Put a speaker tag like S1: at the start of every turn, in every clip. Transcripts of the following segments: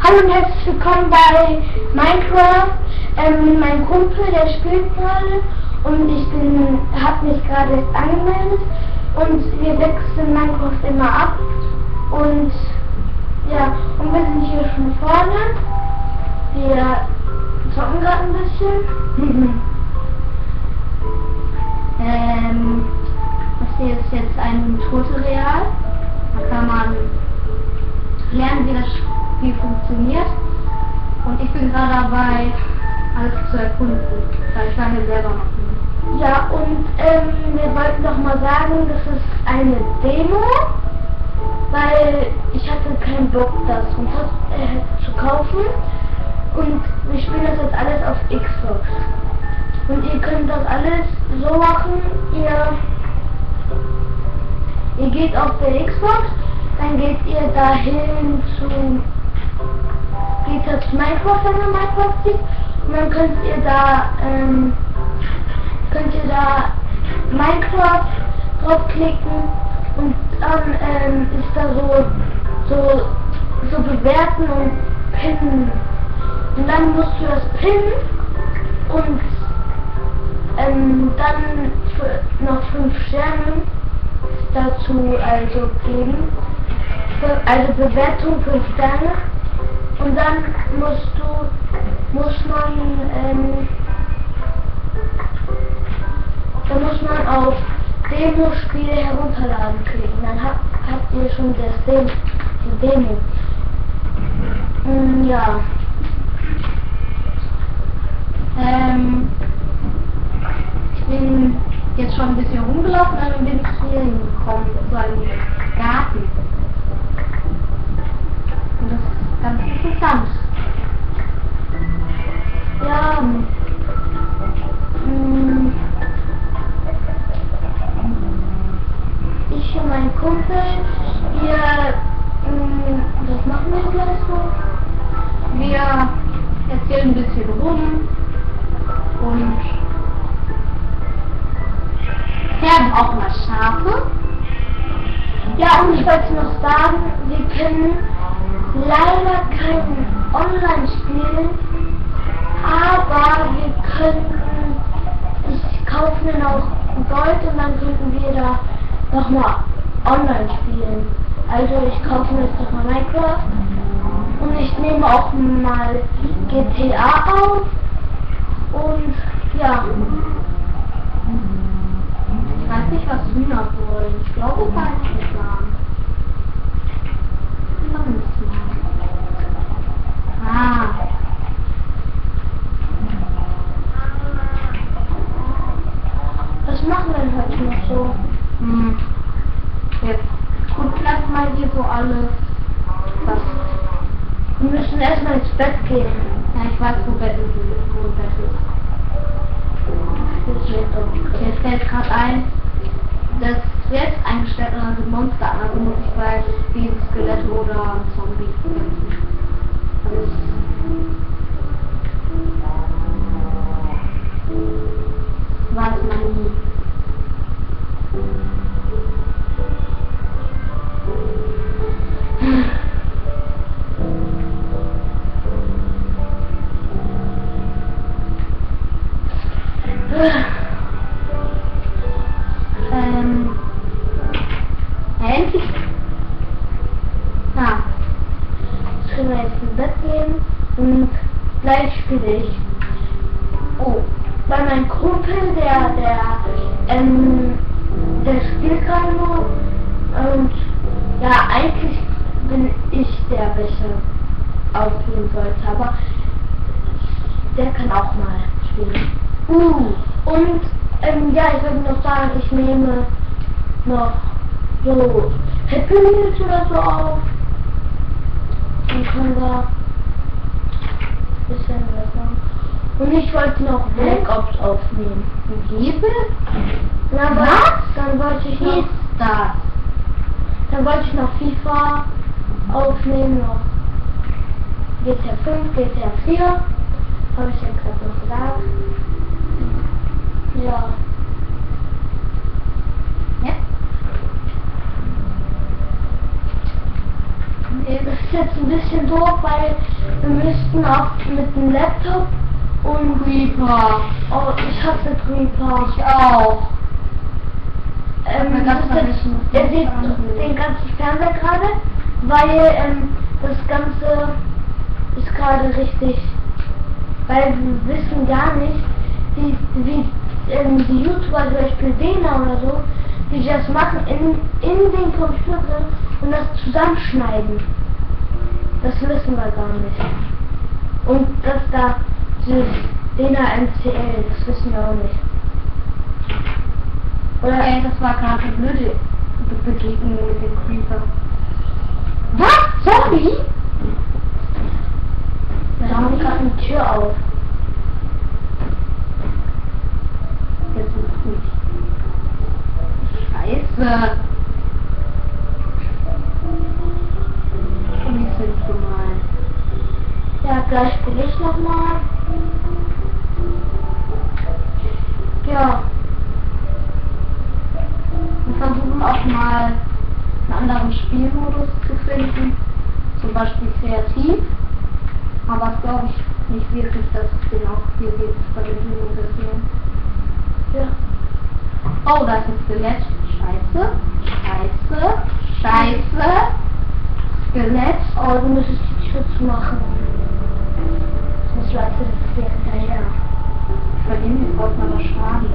S1: Hallo und herzlich willkommen bei Minecraft. Mein Kumpel, der spielt gerade und ich habe mich gerade erst angemeldet und wir wechseln Minecraft immer ab und ja, und wir sind hier schon vorne. Wir zocken gerade ein bisschen.
S2: Das hier ist jetzt ein Tutorial. Da kann man lernen, wie das Spiel funktioniert. Und ich bin gerade dabei, alles zu erkunden, weil ich lange selber machen.
S1: Ja, und wir wollten noch mal sagen, das ist eine Demo, weil ich hatte keinen Bock, das runter zu kaufen. Und wir spielen das jetzt alles auf Xbox. Und ihr könnt das alles so machen, ihr geht auf der Xbox, dann geht ihr dahin zu Minecraft, wenn ihr Minecraft sieht, und dann könnt ihr da Minecraft draufklicken und dann ist da so bewerten und pinnen. Und dann musst du das pinnen und dann noch 5 Sterne dazu also geben. Also Bewertung 5 Sterne. Und dann muss man auf Demo-Spiele herunterladen klicken. Dann habt ihr schon die Demo. Ja.
S2: Ich bin jetzt schon ein bisschen rumgelaufen, dann bin ich hier hingekommen, so einen Garten. Und das ist ganz interessant.
S1: Ja. Ich und mein Kumpel, was machen wir gleich so?
S2: Wir erzählen ein bisschen rum und färben auch mal Schafe.
S1: Ja, und ich wollte noch sagen, wir können leider kein Online spielen, aber ich kaufe mir noch Gold und dann könnten wir da nochmal online spielen. Also ich kaufe mir jetzt nochmal Minecraft und ich nehme auch mal GTA auf und ja.
S2: Ich weiß nicht, was Hühner wollen. Ich glaube, Weizensamen. Ah.
S1: Was machen wir denn heute noch so?
S2: Jetzt gucken lassen mal hier so alles. Was?
S1: Wir müssen erstmal ins Bett gehen.
S2: Ja, ich weiß, wo Bett ist. Mir fällt gerade ein, das wird eingestellt und dann sind Monster an, also muss ich weiß, wie ein Skelett oder ein Zombie. Das weiß man nie. Endlich. Ah.
S1: Jetzt können wir jetzt ins Bett gehen und gleich spiele ich. Oh, bei meinem Kumpel, der spielt gerade nur und ja, eigentlich bin ich der, welcher aufgehen sollte, aber der kann auch mal spielen. Und ja, ich würde noch sagen, ich nehme noch so Happy Meals oder so auf. Dann können wir ein bisschen was machen. Und ich wollte noch Black Ops aufnehmen.
S2: Liebe?
S1: Na,
S2: Was?
S1: Dann wollte ich
S2: Wie
S1: noch,
S2: ist das?
S1: dann wollte ich noch FIFA aufnehmen, noch GTA 5, GTA 4. Habe ich ja gerade noch gesagt. Ja.
S2: Ja?
S1: Das ist jetzt ein bisschen doof, weil Wir müssten auch mit dem Laptop und
S2: Creeper.
S1: oh, ich hasse Creeper.
S2: Ich auch.
S1: Der sieht den ganzen Fernseher gerade, weil das Ganze ist gerade richtig, weil wir wissen gar nicht, wie die YouTuber, zum Beispiel Dena oder so, die das machen in den Computer und das zusammenschneiden. Das wissen wir gar nicht. Und dass da dieses Dena MCL, das wissen wir auch nicht. Oder
S2: Ey, das war gerade eine blöde Begegnung mit dem Creeper.
S1: was? Sorry? Da haben gerade eine Tür auf.
S2: Jetzt ist gut. Scheiße. Und ich sind gemein.
S1: Ja, gleich spiele ich nochmal. Ja.
S2: Wir versuchen auch mal einen anderen Spielmodus zu finden. Zum Beispiel kreativ. Aber das glaube ich nicht wirklich, dass es den auch hier gibt bei den Dino-Versionen.
S1: Ja.
S2: Oh, da ist ein Skelett. Scheiße. Scheiße. Scheiße. Skelett.
S1: Oh, du müsstest die Tür zu machen. Sonst läuft das hier hinterher.
S2: Bei dem hier braucht man aber Schaden.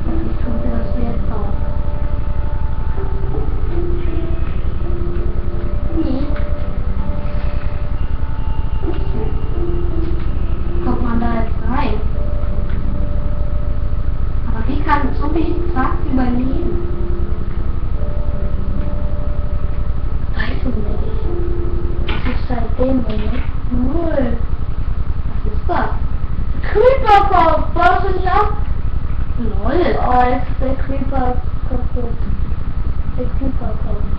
S2: Wie tun wir das jetzt auch? Kommt man da jetzt rein? Aber wie kann ein Zombie Tag überleben?
S1: Weiß ich nicht. Das ist seitdem, ne? Null.
S2: Was ist das?
S1: Creeper, baust du nicht ab?
S2: Lol.
S1: Oh, jetzt ist der Creeper kaputt. Der Creeper kommt.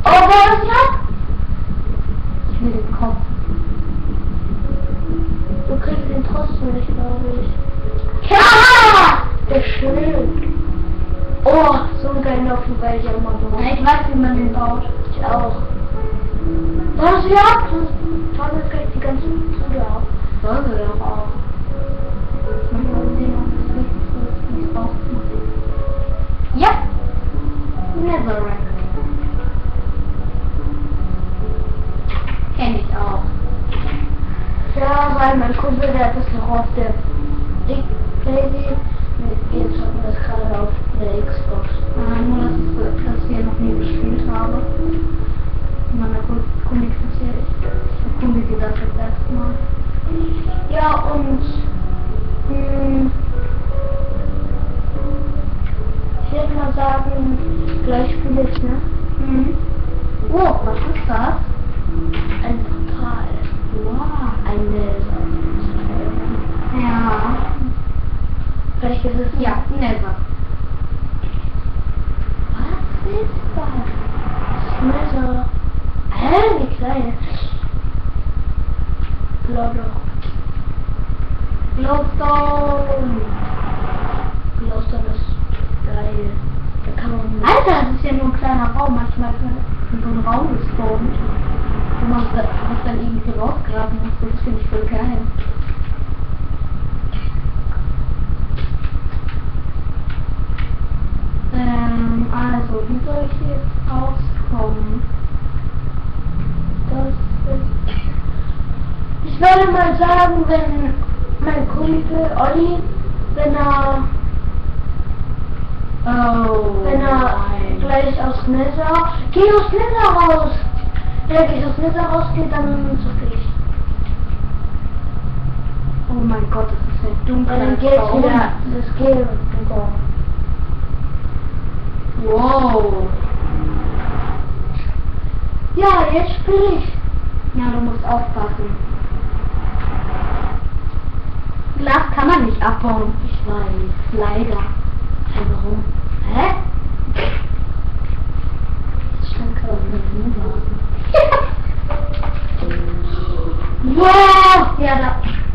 S1: Oh, baust du nicht ab?
S2: Ich will den Kopf.
S1: Du kriegst ihn trotzdem nicht, glaube ich. Ja! Der schön. Oh, so ein geiler Laufen werde ich auch mal bauen.
S2: Ja, ich weiß, wie man den baut.
S1: Ich auch. Was ja? Fahren wir gleich die ganzen Züge ab.
S2: Sollen wir doch auch. Manchmal sehen, ob es richtig so ist, wie es rausmacht. Ja! Netherrack. Kenn ich auch.
S1: Ja, weil mein Kumpel, der hat das noch auf der Playsee. Jetzt hat man das gerade auf der Xbox.
S2: Nur, dass wir noch nie gespielt haben. Man erkundigt das ja. Ich erkundige das jetzt erstmal.
S1: Ja, und ich würde mal sagen, gleich spiele ich, ne?
S2: Mhm. Oh, was ist das?
S1: Ein Portal.
S2: Wow.
S1: Eine.
S2: Ja.
S1: Vielleicht ist es.
S2: Ja, Nether.
S1: Was ist das? Nether. Hä? Wie klein. Glowstone. Glowstone ist geil. Da kann man.
S2: Alter, das ist ja nur ein kleiner Raum. Manchmal in so einem Raum gespawnt. Wo man was dann irgendwie rausgraben muss. Das finde ich voll geil. Also, wie soll ich hier jetzt rauskommen?
S1: Das ist. Ich würde mal sagen, wenn mein Kumpel Olli, wenn er
S2: nein.
S1: gleich aus Nether, geh aus Nether raus! Wenn er gleich aus Nether rausgeht, dann zocke ich.
S2: Oh mein Gott, das ist ja dunkel.
S1: Weil dann geht wieder das Gel runter.
S2: Wow.
S1: Ja, jetzt spiele ich.
S2: Ja, du musst aufpassen. Glas kann man nicht abbauen.
S1: Ich weiß, leider. Hey, warum? Hä? Das stand gerade mit
S2: Wow! Ja,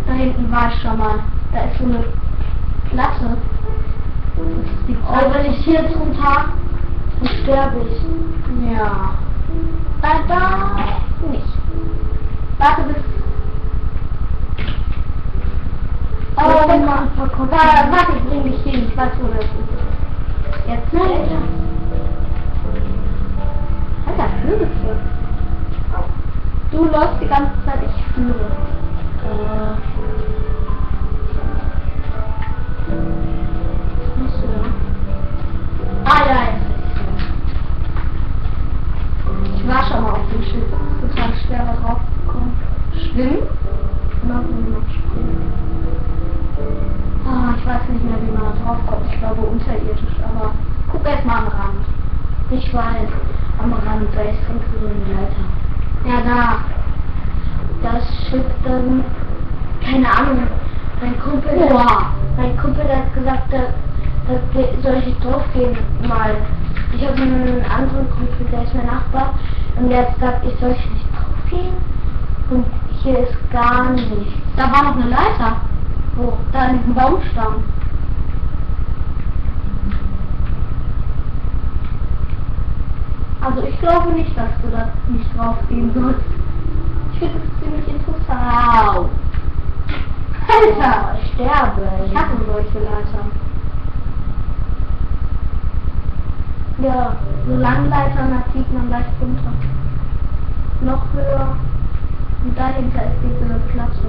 S2: da hinten war ich schon mal. Da ist so eine Platte. Das ist die
S1: Oh, wenn ich hier jetzt runter Dann sterbe ich.
S2: Ja. Leider nicht. Warte bis...
S1: Oh,
S2: warte, ich bring dich hin. Ich weiß, wo das ist. Jetzt nicht. Alter, Kürbisse. Du läufst die ganze Zeit, ich führe.
S1: Nicht so. Ah ja, jetzt ist es.
S2: Ich war schon mal auf dem Schiff. Es ist total schwer, da drauf zu kommen. Schwimmen? Genau, noch springen. Ah, ich weiß nicht mehr, wie man da drauf kommt. Ich glaube unterirdisch, aber guck erst mal am Rand.
S1: Ich weiß, am Rand, da ist ganz so eine Leiter.
S2: Ja, da.
S1: Das Schiff dann, keine Ahnung, mein Kumpel hat gesagt, da soll ich nicht drauf gehen mal. Ich habe einen anderen Kumpel, der ist mein Nachbar, und der hat gesagt, ich soll nicht drauf gehen. Und hier ist gar nichts.
S2: Da war noch eine Leiter.
S1: Wo?
S2: Da in diesem Baumstamm. Also ich glaube nicht, dass du da nicht drauf gehen sollst. Ich finde es ziemlich interessant. Alter!
S1: Oh, ich sterbe.
S2: Ich hatte solche Leitern. Ja, so Langleitern, da zieht man leicht runter. Noch höher. Und dahinter ist diese Platte.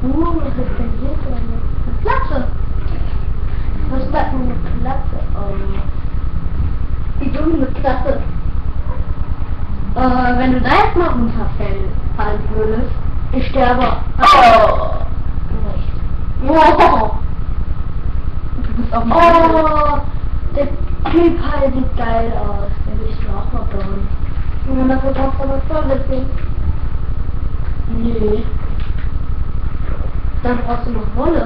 S1: Was ist denn hier drin?
S2: Eine Platte!
S1: Was ist das für eine Platte? Oh.
S2: Wie dumm eine Platte. Wenn du da jetzt mal runterfallen würdest.
S1: Ich sterbe. Oh! Nicht.
S2: Wow! Du bist auch mal.
S1: Oh! Der Typ halt sieht geil aus. Den will ich mir auch mal bauen.
S2: Und dafür brauchst du aber voll.
S1: Nee.
S2: Dann brauchst du noch Wolle.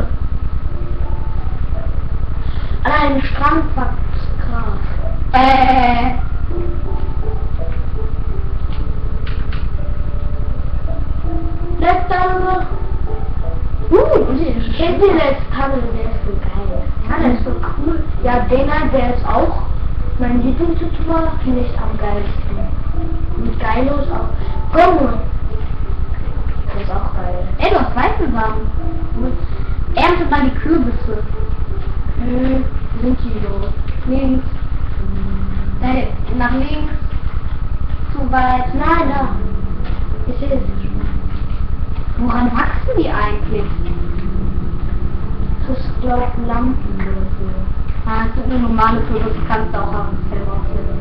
S1: Allein ein Strand war krass. Letzter kennt ihr das Tunnel, der ist so geil.
S2: Ja, der ist so cool.
S1: Ja, der ist auch mein Lieblings-YouTuber, finde ich am geilsten. Und Geilos auch. Gongo. Der ist auch geil.
S2: Ey, du hast weiße Samen. Ernte mal die Kürbisse.
S1: Sind die so?
S2: Links. Nach links. Zu weit.
S1: Nein, da. Ich sehe es.
S2: Woran wachsen die eigentlich?
S1: Das ist, glaube ich, Lampen oder so.
S2: Ah, es sind nur normale Kürbisse, kannst du auch auf dem Feld raussetzen.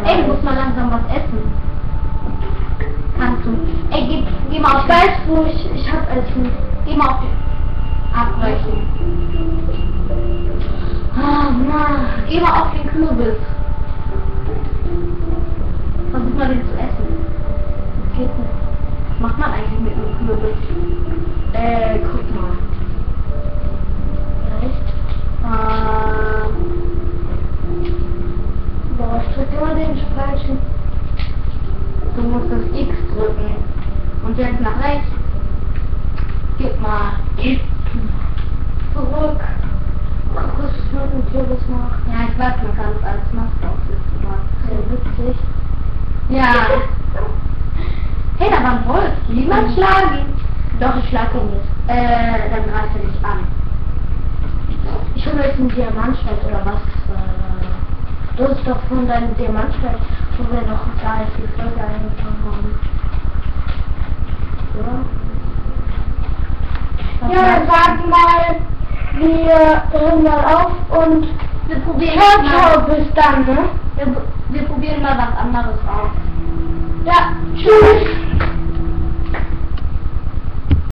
S2: Ey, du musst mal langsam was essen. Kannst du. Ey, geh mal auf
S1: Ich weiß, wo ich hab Essen.
S2: Geh mal auf den Abbrechen.
S1: Ah, Mann.
S2: Geh mal auf den Kürbis. Versuch mal den zu essen.
S1: Das geht nicht.
S2: Was macht man eigentlich mit einem Kürbis?
S1: Guck mal. Vielleicht. Boah, ich drück immer den falschen.
S2: Du musst das X drücken. Und jetzt nach rechts. Gib mal.
S1: Gib zurück. Guck, was ich mit dem Kürbis mache.
S2: Ja, ich weiß, man kann es als Maske aufsetzen.
S1: Sehr witzig.
S2: Ja. Hey, da war ein Wolf. Niemand schlagen.
S1: Doch, ich schlag ihn nicht.
S2: Dann greift er dich an.
S1: Ich hole jetzt ein Diamantschwert oder was? Du hast doch von deinem Diamantschwert, wo wir noch gar nicht die Folge eingefangen haben. Oder? Ja, dann sagen mal, wir hören mal auf und
S2: Wir probieren
S1: ciao, bis dann, ne?
S2: Wir probieren mal was anderes aus.
S1: Ja, tschüss!